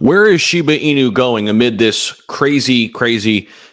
Where is Shiba Inu going amid this crazy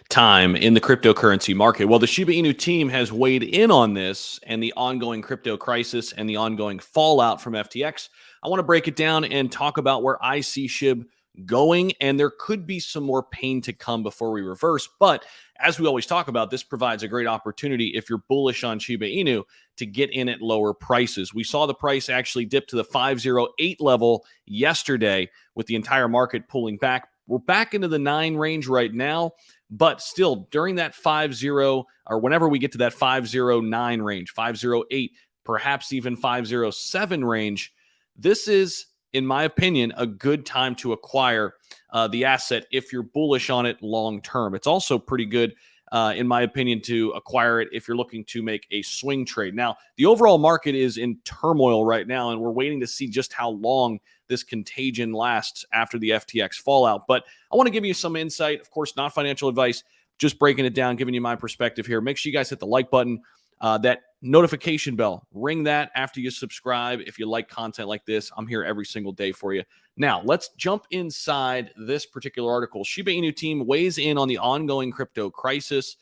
time in the cryptocurrency market? Well, the Shiba Inu team has weighed in on this and the ongoing crypto crisis and the ongoing fallout from FTX. I want to break it down and talk about where I see SHIB going, and there could be some more pain to come before we reverse. But as we always talk about, this provides a great opportunity if you're bullish on Shiba Inu to get in at lower prices. We saw the price actually dip to the 508 level yesterday with the entire market pulling back. We're back into the 9 range right now, but still during that 50 or whenever we get to that 509 range, 508, perhaps even 507 range, this is, in my opinion, a good time to acquire the asset if you're bullish on it long term. It's also pretty good, in my opinion, to acquire it if you're looking to make a swing trade. Now, the overall market is in turmoil right now, and we're waiting to see just how long this contagion lasts after the FTX fallout. But I want to give you some insight. Of course, not financial advice, just breaking it down, giving you my perspective here. Make sure you guys hit the like button, that notification bell, ring that after you subscribe. If you like content like this, I'm here every single day for you. Now, let's jump inside this particular article. Shiba Inu team weighs in on the ongoing crypto crisis.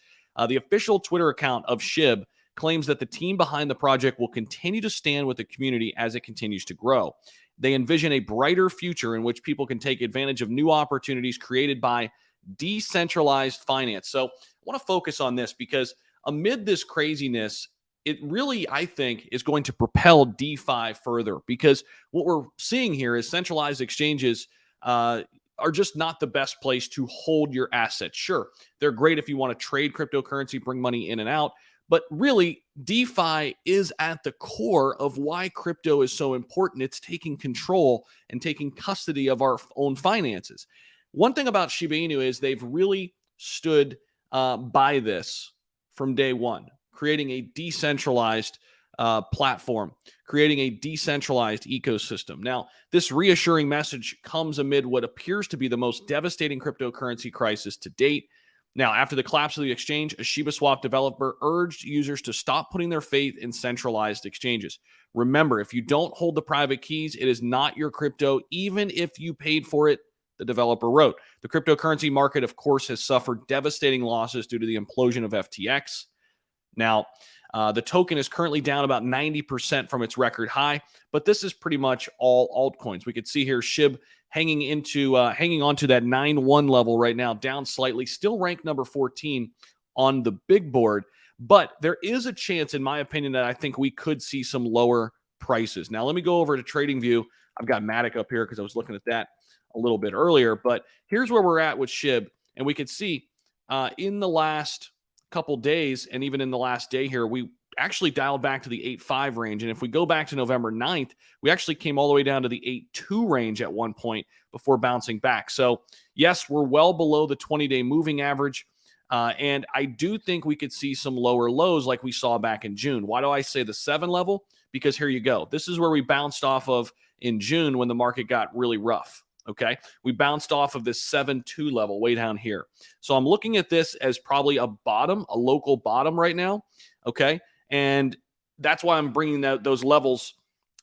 The official Twitter account of SHIB claims that the team behind the project will continue to stand with the community as it continues to grow. They envision a brighter future in which people can take advantage of new opportunities created by decentralized finance. So I want to focus on this because amid this craziness, it really, I think, is going to propel DeFi further, because what we're seeing here is centralized exchanges are just not the best place to hold your assets. Sure, they're great if you want to trade cryptocurrency, bring money in and out, but really, DeFi is at the core of why crypto is so important. It's taking control and taking custody of our own finances. One thing about Shiba Inu is they've really stood by this from day one, creating a decentralized platform, creating a decentralized ecosystem. Now, this reassuring message comes amid what appears to be the most devastating cryptocurrency crisis to date. Now, after the collapse of the exchange, a Shiba Swap developer urged users to stop putting their faith in centralized exchanges. Remember, if you don't hold the private keys, it is not your crypto, even if you paid for it, the developer wrote. The cryptocurrency market, of course, has suffered devastating losses due to the implosion of FTX. Now, the token is currently down about 90% from its record high, but this is pretty much all altcoins. We could see here SHIB hanging on to that 9.1 level right now, down slightly, still ranked number 14 on the big board. But there is a chance, in my opinion, that I think we could see some lower prices. Now, let me go over to TradingView. I've got Matic up here because I was looking at that a little bit earlier. But here's where we're at with SHIB, and we could see in the last couple days, and even in the last day here, we actually dialed back to the 8.5 range. And if we go back to November 9th, we actually came all the way down to the 8.2 range at one point before bouncing back. So yes, we're well below the 20-day moving average. And I do think we could see some lower lows like we saw back in June. Why do I say the 7 level? Because here you go. This is where we bounced off of in June when the market got really rough. Okay, we bounced off of this 7.2 level way down here. So I'm looking at this as probably a bottom, a local bottom right now. Okay, and that's why I'm bringing those levels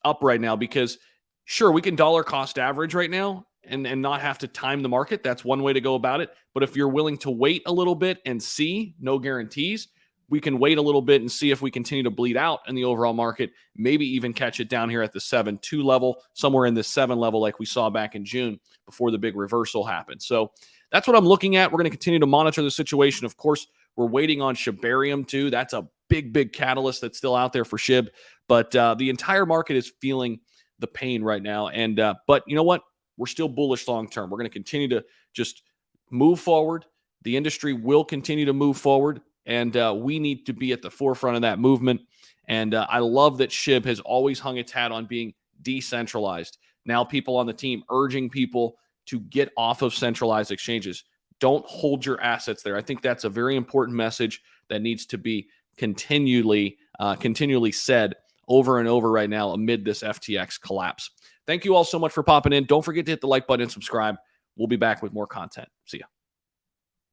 up right now, because sure, we can dollar cost average right now and not have to time the market. That's one way to go about it. But if you're willing to wait a little bit and see, no guarantees, we can wait a little bit and see if we continue to bleed out in the overall market, maybe even catch it down here at the 7.2 level, somewhere in the 7 level like we saw back in June before the big reversal happened. So that's what I'm looking at. We're going to continue to monitor the situation. Of course, we're waiting on Shibarium too. That's a big catalyst that's still out there for SHIB. But the entire market is feeling the pain right now. And but you know what? We're still bullish long term. We're going to continue to just move forward. The industry will continue to move forward. And we need to be at the forefront of that movement. And I love that SHIB has always hung its hat on being decentralized. Now people on the team urging people to get off of centralized exchanges. Don't hold your assets there. I think that's a very important message that needs to be continually said over and over right now amid this FTX collapse. Thank you all so much for popping in. Don't forget to hit the like button and subscribe. We'll be back with more content. See ya.